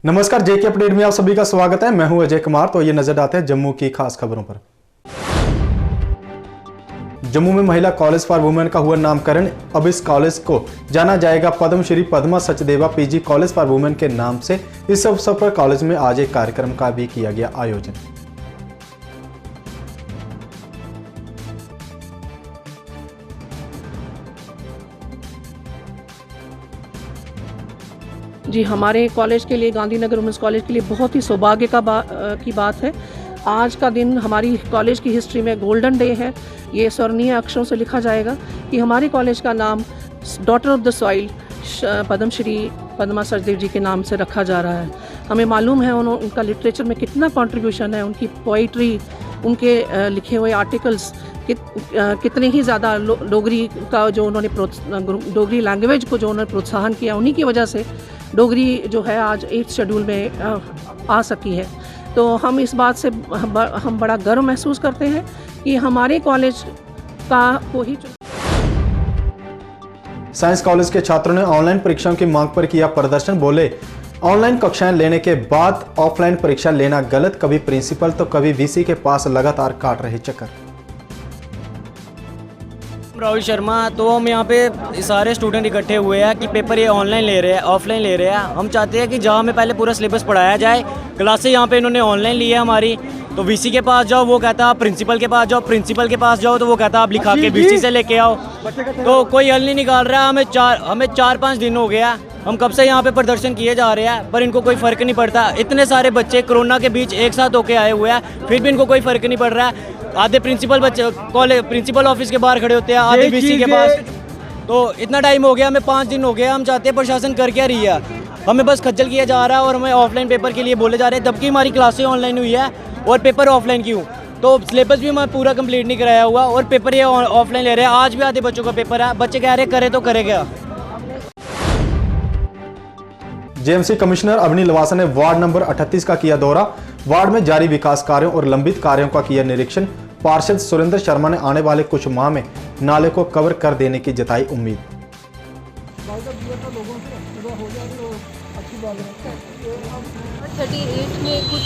नमस्कार, जेके अपडेट में आप सभी का स्वागत है। मैं हूं अजय कुमार। तो ये नजर आते हैं जम्मू की खास खबरों पर। जम्मू में महिला कॉलेज फॉर वुमेन का हुआ नामकरण। अब इस कॉलेज को जाना जाएगा Padmashri Padma Sachdeva PG college for women के नाम से। इस अवसर पर कॉलेज में आज एक कार्यक्रम का भी किया गया आयोजन। जी, हमारे कॉलेज के लिए, गांधीनगर वुमेंस कॉलेज के लिए बहुत ही सौभाग्य की बात है। आज का दिन हमारी कॉलेज की हिस्ट्री में गोल्डन डे है। ये स्वर्णीय अक्षरों से लिखा जाएगा कि हमारे कॉलेज का नाम daughter of the soil Padmashri Padma Sachdev ji के नाम से रखा जा रहा है। हमें मालूम है उनका लिटरेचर में कितना कंट्रीब्यूशन है, उनकी पोइट्री, उनके लिखे हुए आर्टिकल्स कितने ही ज़्यादा डोगरी का जो उन्होंने डोगरी लैंग्वेज को जो उन्होंने प्रोत्साहन किया, उन्हीं की वजह से डोगरी जो है आज 8th शेड्यूल में आ सकी है। तो हम इस बात से हम बड़ा गर्व महसूस करते हैं कि हमारे कॉलेज का कोई साइंस कॉलेज के छात्रों ने ऑनलाइन परीक्षाओं की मांग पर किया प्रदर्शन। बोले, ऑनलाइन कक्षाएं लेने के बाद ऑफलाइन परीक्षा लेना गलत। कभी प्रिंसिपल तो कभी वीसी के पास लगातार काट रहे चक्कर। राहुल शर्मा। तो हम यहाँ पे सारे स्टूडेंट इकट्ठे हुए हैं कि पेपर ये ऑनलाइन ले रहे हैं, ऑफलाइन ले रहे हैं। हम चाहते हैं कि जहाँ हमें पहले पूरा सिलेबस पढ़ाया जाए। क्लासेस यहाँ पे इन्होंने ऑनलाइन ली है हमारी, तो वीसी के पास जाओ वो कहता है आप प्रिंसिपल के पास जाओ, प्रिंसिपल के पास जाओ तो वो कहता है आप लिखा के वीसी से लेके आओ। तो कोई हल नहीं निकाल रहा। हमें 4-5 दिन हो गया, हम कब से यहाँ पे प्रदर्शन किए जा रहे हैं, पर इनको कोई फ़र्क नहीं पड़ता। इतने सारे बच्चे कोरोना के बीच एक साथ होके आए हुए हैं, फिर भी इनको कोई फ़र्क नहीं पड़ रहा है। आधे प्रिंसिपल बच्चे कॉलेज प्रिंसिपल ऑफिस के बाहर खड़े होते हैं, आधे वीसी के पास। तो इतना टाइम हो गया, हमें 5 दिन हो गया। हम चाहते हैं प्रशासन कर क्या रही है, हमें बस खज्जल किया जा रहा है और हमें ऑफलाइन पेपर के लिए बोले जा रहे हैं, जबकि हमारी क्लासें ऑनलाइन हुई है और पेपर ऑफलाइन क्यों। तो सिलेबस भी हमें पूरा कंप्लीट नहीं कराया हुआ और पेपर ये ऑफलाइन ले रहे हैं। आज भी आधे बच्चों का पेपर है, बच्चे कह रहे हैं करे तो करे क्या। जेएमसी कमिश्नर अवनी लवासा ने वार्ड नंबर 38 का किया दौरा। वार्ड में जारी विकास कार्यों और लंबित कार्यों का किया निरीक्षण। पार्षद सुरेंद्र शर्मा ने आने वाले कुछ माह में नाले को कवर कर देने की जताई उम्मीद। 38 में कुछ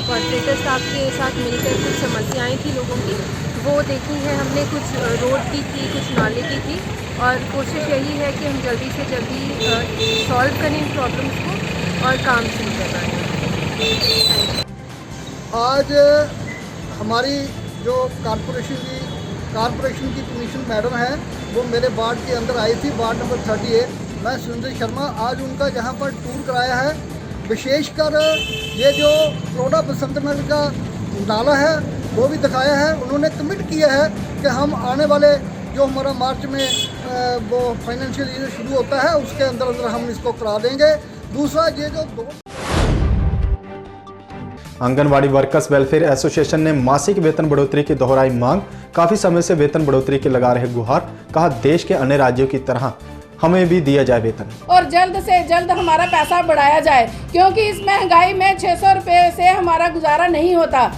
कॉर्पोरेटर स्टाफ के साथ मिलकर कुछ समस्याएं थी लोगों की, वो देखी है हमने। कुछ रोड की थी, कुछ नाले की थी, और कोशिश यही है कि हम जल्दी से जल्दी सॉल्व करें इन प्रॉब्लम्स को और काम शुरू करवाएं। आज हमारी जो कारपोरेशन की कमीशन मैडम है वो मेरे वार्ड के अंदर आई थी, वार्ड नंबर 38। मैं सुरेंद्र शर्मा आज उनका यहाँ पर टूर कराया है। विशेषकर ये जो प्रोडा बसंत नगर का नाला है वो भी दिखाया है। उन्होंने कमिट किया है कि हम आने वाले जो हमारा मार्च में वो फाइनेंशियल ईयर शुरू होता है उसके अंदर अंदर हम इसको करा देंगे। दूसरा ये जो आंगनवाड़ी वर्कर्स वेलफेयर एसोसिएशन ने मासिक वेतन बढ़ोतरी की दोहराई मांग। काफी समय से वेतन बढ़ोतरी के लगा रहे गुहार। कहा, देश के अन्य राज्यों की तरह हमें भी दिया जाए वेतन और जल्द से जल्द हमारा पैसा बढ़ाया जाए, क्योंकि इस महंगाई में 600 रुपये से हमारा गुजारा नहीं होता।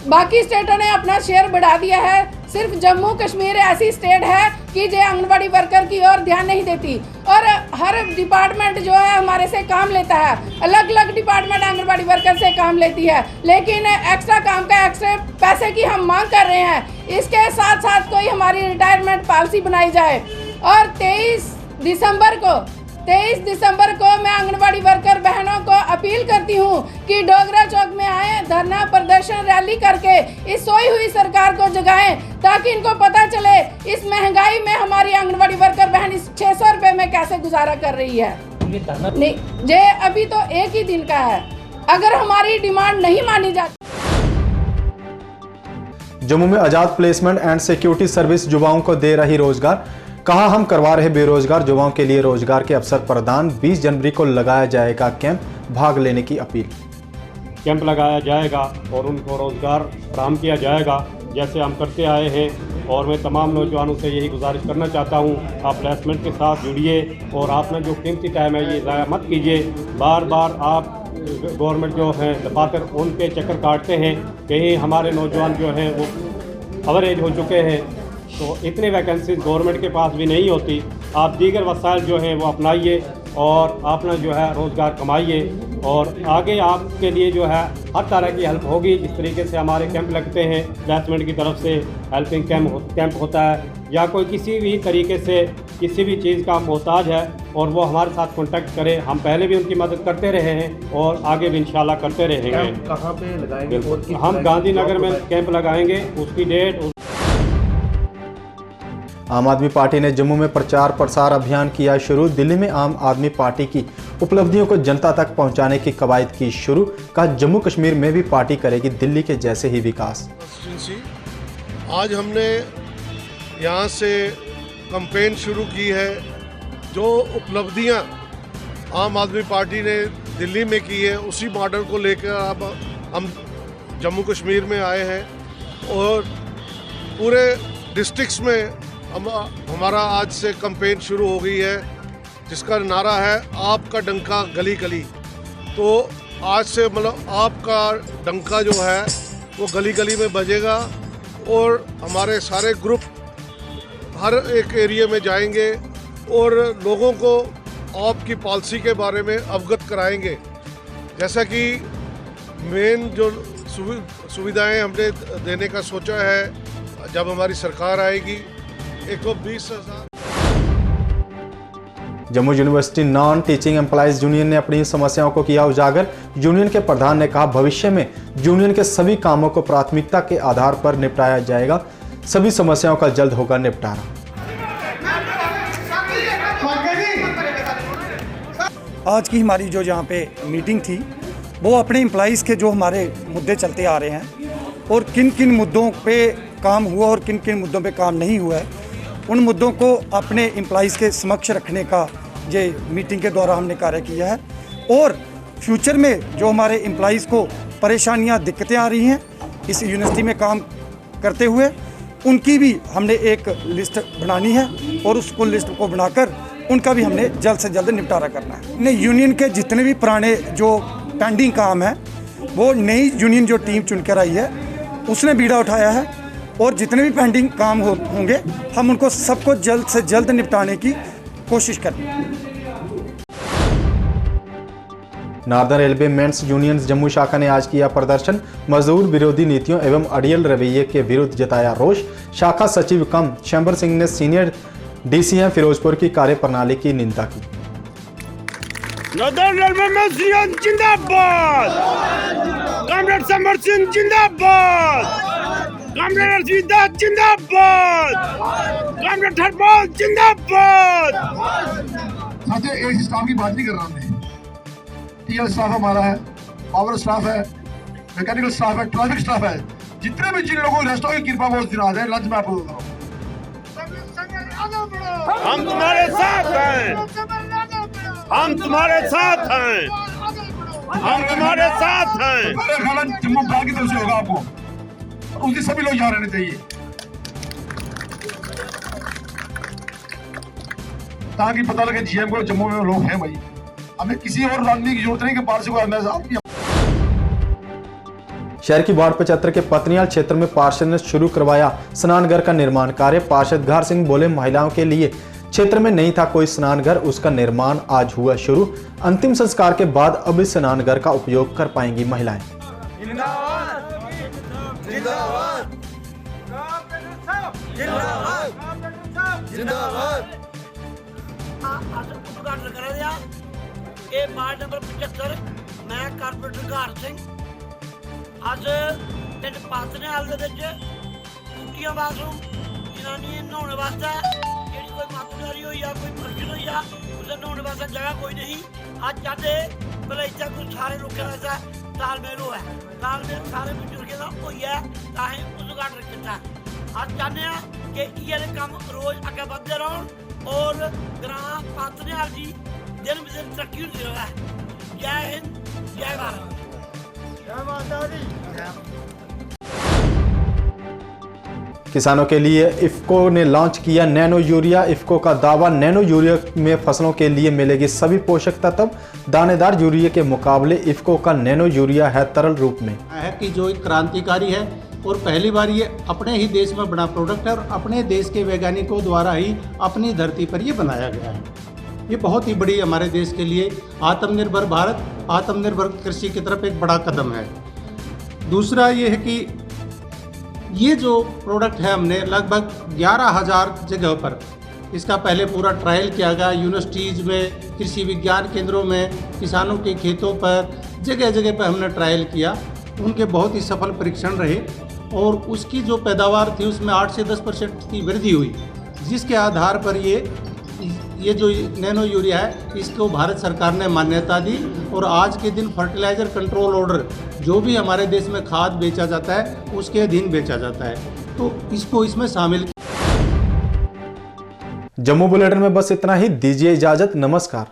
बाकी स्टेटों ने अपना शेयर बढ़ा दिया है, सिर्फ जम्मू कश्मीर ऐसी स्टेट है कि जो आंगनबाड़ी वर्कर की ओर ध्यान नहीं देती और हर डिपार्टमेंट जो है हमारे से काम लेता है। अलग अलग डिपार्टमेंट आंगनबाड़ी वर्कर से काम लेती है, लेकिन एक्स्ट्रा काम का एक्स्ट्रा पैसे की हम मांग कर रहे हैं। इसके साथ साथ कोई हमारी रिटायरमेंट पॉलिसी बनाई जाए। और 23 दिसंबर को मैं आंगनबाड़ी वर्कर बहनों को अपील करती हूँ कि डोगरा चौक में आए, धरना प्रदर्शन रैली करके इस सोई हुई सरकार को जगाएं, ताकि इनको पता चले इस महंगाई में हमारी आंगनबाड़ी वर्कर बहन इस 600 रुपये में कैसे गुजारा कर रही है। नहीं, ये अभी तो एक ही दिन का है। अगर हमारी डिमांड नहीं मानी जाती। जम्मू में आजाद प्लेसमेंट एंड सिक्योरिटी सर्विस युवाओं को दे रही रोजगार। कहा, हम करवा रहे बेरोजगार युवाओं के लिए रोजगार के अवसर प्रदान। 20 जनवरी को लगाया जाएगा कैंप, भाग लेने की अपील। कैंप लगाया जाएगा और उनको रोजगार फराहम किया जाएगा जैसे हम करते आए हैं। और मैं तमाम नौजवानों से यही गुजारिश करना चाहता हूँ, आप प्लेसमेंट के साथ जुड़िए और आपने जो कीमती टाइम है ये ज़ाया मत कीजिए। बार बार आप गवर्नमेंट जो है दफातर उनके चक्कर काटते हैं। कहीं हमारे नौजवान जो हैं वो कवरेज हो चुके हैं, तो इतनी वैकेंसीज गवर्नमेंट के पास भी नहीं होती। आप दीगर वसाइल जो हैं वो अपनाइए और अपना जो है रोज़गार कमाइए और आगे आपके लिए जो है हर तरह की हेल्प होगी। जिस तरीके से हमारे कैंप लगते हैं, प्लेसमेंट की तरफ से हेल्पिंग कैंप होता है, या कोई किसी भी तरीके से किसी भी चीज़ का मोहताज है और वो हमारे साथ कांटेक्ट करे। हम पहले भी उनकी मदद करते रहे हैं और आगे भी इंशाल्लाह करते रहेंगे। कहाँ पे लगाएंगे? हम गांधीनगर में कैंप लगाएंगे, उसकी डेट। आम आदमी पार्टी ने जम्मू में प्रचार प्रसार अभियान किया शुरू। दिल्ली में आम आदमी पार्टी की उपलब्धियों को जनता तक पहुंचाने की कवायद की शुरू। कहा जम्मू कश्मीर में भी पार्टी करेगी दिल्ली के जैसे ही विकास। आज हमने यहाँ से कैंपेन शुरू की है। जो उपलब्धियाँ आम आदमी पार्टी ने दिल्ली में की है, उसी मॉडल को लेकर अब हम जम्मू कश्मीर में आए हैं और पूरे डिस्ट्रिक्ट्स में हमारा आज से कैंपेन शुरू हो गई है, जिसका नारा है आपका डंका गली गली। तो आज से मतलब आपका डंका जो है वो गली गली में बजेगा और हमारे सारे ग्रुप हर एक एरिया में जाएंगे और लोगों को आपकी पॉलिसी के बारे में अवगत कराएंगे। जैसा कि मेन जो सुविधाएं हमने देने का सोचा है, जब हमारी सरकार आएगी 120,000। Jammu university non teaching employees union ने अपनी समस्याओं को किया उजागर। यूनियन के प्रधान ने कहा भविष्य में यूनियन के सभी कामों को प्राथमिकता के आधार पर निपटाया जाएगा, सभी समस्याओं का जल्द होगा निपटारा। आज की हमारी जो यहाँ पे मीटिंग थी वो अपने एम्प्लॉइज़ के जो हमारे मुद्दे चलते आ रहे हैं और किन किन मुद्दों पे काम हुआ और किन किन मुद्दों पे काम नहीं हुआ है, उन मुद्दों को अपने एम्प्लॉइज़ के समक्ष रखने का ये मीटिंग के द्वारा हमने कार्य किया है। और फ्यूचर में जो हमारे एम्प्लॉइज़ को परेशानियाँ दिक्कतें आ रही हैं इस यूनिवर्सिटी में काम करते हुए, उनकी भी हमने एक लिस्ट बनानी है और उसको लिस्ट को बनाकर उनका भी हमने जल्द से जल्द निपटारा करना है। ने यूनियन के जितने भी पुराने जो पेंडिंग काम है वो नई यूनियन जो टीम चुनकर आई है उसने बीड़ा उठाया है और जितने भी पेंडिंग काम होंगे हम उनको सबको जल्द से जल्द निपटाने की कोशिश करेंगे। Northern railway men's union Jammu शाखा ने आज किया प्रदर्शन। मजदूर विरोधी नीतियों एवं अड़ियल रवैये के विरुद्ध जताया रोष। शाखा सचिव कम शंबर सिंह ने सीनियर डीसीएम फिरोजपुर की कार्यप्रणाली की निंदा की। नॉर्दर्न रेलवे मेंस यूनियन जिंदाबाद, कॉमरेड शंबर सिंह जिंदाबाद, कॉमरेड रशीदा जिंदाबाद, कॉमरेड हरपाल जिंदाबाद। साथियों, एक स्टाफ की बात नहीं कर रहा मैं। टीएल स्टाफ हमारा है, पावर स्टाफ है, मैकेनिकल स्टाफ है, ट्रैफिक स्टाफ है, जितने भी जिन लोगों रेस्टों की कृपा वो दिन आ जाए लंच में आपको करो। हम तुम्हारे साथ हैं, हम तुम्हारे साथ हैं, हम तुम्हारे साथ हैं। मेरे ख्याल जम्मू प्रांत की तरफ से होगा आपको, उसके सभी लोग यहाँ रहने चाहिए ताकि पता लगे जीएम को जम्मू में लोग हैं। भाई हमें किसी और रणनीति की जरूरत नहीं कि बाहर से कोई मैसेज। शहर की वार्ड 75 के पत्नियाल क्षेत्र में पार्षद ने शुरू करवाया स्नानघर का निर्माण कार्य। पार्षद घार सिंह बोले महिलाओं के लिए क्षेत्र में नहीं था कोई स्नानघर, उसका निर्माण आज हुआ शुरू। अंतिम संस्कार के बाद अब इस स्नानघर का उपयोग कर पाएंगी महिलाएं। वार्ड नंबर 75 मैं कारपोरेटर घार सिंह ਅੱਜ ਪਿੰਡ ਪਾਤਨੇਵਾਲ ਦੇ ਵਿੱਚ ਕੁੱਟੀਆਂ ਬਾਥਰੂਮ ਜਨਾਨੀ ਨਹਾਉਣ ਵਾਸਤੇ ਜਿਹੜੀ ਕੋਈ ਮਾਤੂਦਾਰੀ ਹੋਈ ਆ, ਕੋਈ ਫੰਕਸ਼ਨ ਹੋਈ ਆ, ਉਹਦੇ ਨਹਾਉਣ ਵਾਸਤੇ ਜਗ੍ਹਾ ਕੋਈ ਨਹੀਂ। ਅੱਜ ਚਾਹਤੇ ਭਲੇ ਇੱਥੇ ਕੋਈ ਸਾਰੇ ਲੋਕਾਂ ਦਾ ਤਾਲਮੇਲ ਹੋਇਆ, ਤਾਲਮੇਲ ਸਾਰੇ ਬਜ਼ੁਰਗਾਂ ਦਾ ਹੋਇਆ ਤਾਂ ਹੀ ਉਦਘਾਟਨ ਕੀਤਾ। ਅੱਜ ਚਾਹੁੰਦੇ ਆ ਕਿ ਇਹ ਕੰਮ ਰੋਜ਼ ਅੱਗੇ ਵਧਦੇ ਰਹਿਣ ਔਰ ਗ੍ਰਾਮ ਪਾਤਨੇਵਾਲ ਦੀ ਦਿਨ ਬ ਦਿਨ ਤਰੱਕੀ ਹੁੰਦੀ ਰਹੇ। ਜੈ ਹਿੰਦ, ਜੈ ਭਾਰਤ। किसानों के लिए इफ्को ने लॉन्च किया नैनो यूरिया। इफ्को का दावा, नैनो यूरिया में फसलों के लिए मिलेगी सभी पोषक तत्व। दानेदार यूरिया के मुकाबले इफ्को का नैनो यूरिया है तरल रूप में। है कि जो एक क्रांतिकारी है और पहली बार ये अपने ही देश में बना प्रोडक्ट है और अपने देश के वैज्ञानिकों द्वारा ही अपनी धरती पर ये बनाया गया है। ये बहुत ही बड़ी हमारे देश के लिए आत्मनिर्भर भारत, आत्मनिर्भर कृषि की तरफ एक बड़ा कदम है। दूसरा ये है कि ये जो प्रोडक्ट है हमने लगभग 11,000 जगह पर इसका पहले पूरा ट्रायल किया गया, यूनिवर्सिटीज़ में, कृषि विज्ञान केंद्रों में, किसानों के खेतों पर, जगह जगह पर हमने ट्रायल किया। उनके बहुत ही सफल परीक्षण रहे और उसकी जो पैदावार थी उसमें 8 से 10% की वृद्धि हुई, जिसके आधार पर ये जो नैनो यूरिया है इसको भारत सरकार ने मान्यता दी और आज के दिन फर्टिलाइज़र कंट्रोल ऑर्डर जो भी हमारे देश में खाद बेचा जाता है उसके अधीन बेचा जाता है, तो इसको इसमें शामिल। जम्मू बुलेटिन में बस इतना ही, दीजिए इजाजत, नमस्कार।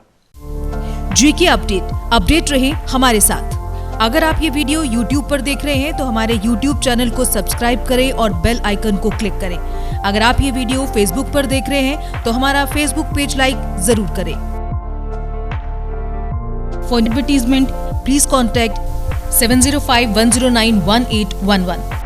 जीके अपडेट रहे हमारे साथ। अगर आप ये वीडियो YouTube पर देख रहे हैं तो हमारे YouTube चैनल को सब्सक्राइब करें और बेल आइकन को क्लिक करें। अगर आप ये वीडियो Facebook पर देख रहे हैं तो हमारा Facebook पेज लाइक जरूर करें। For advertisement please contact 7051091811।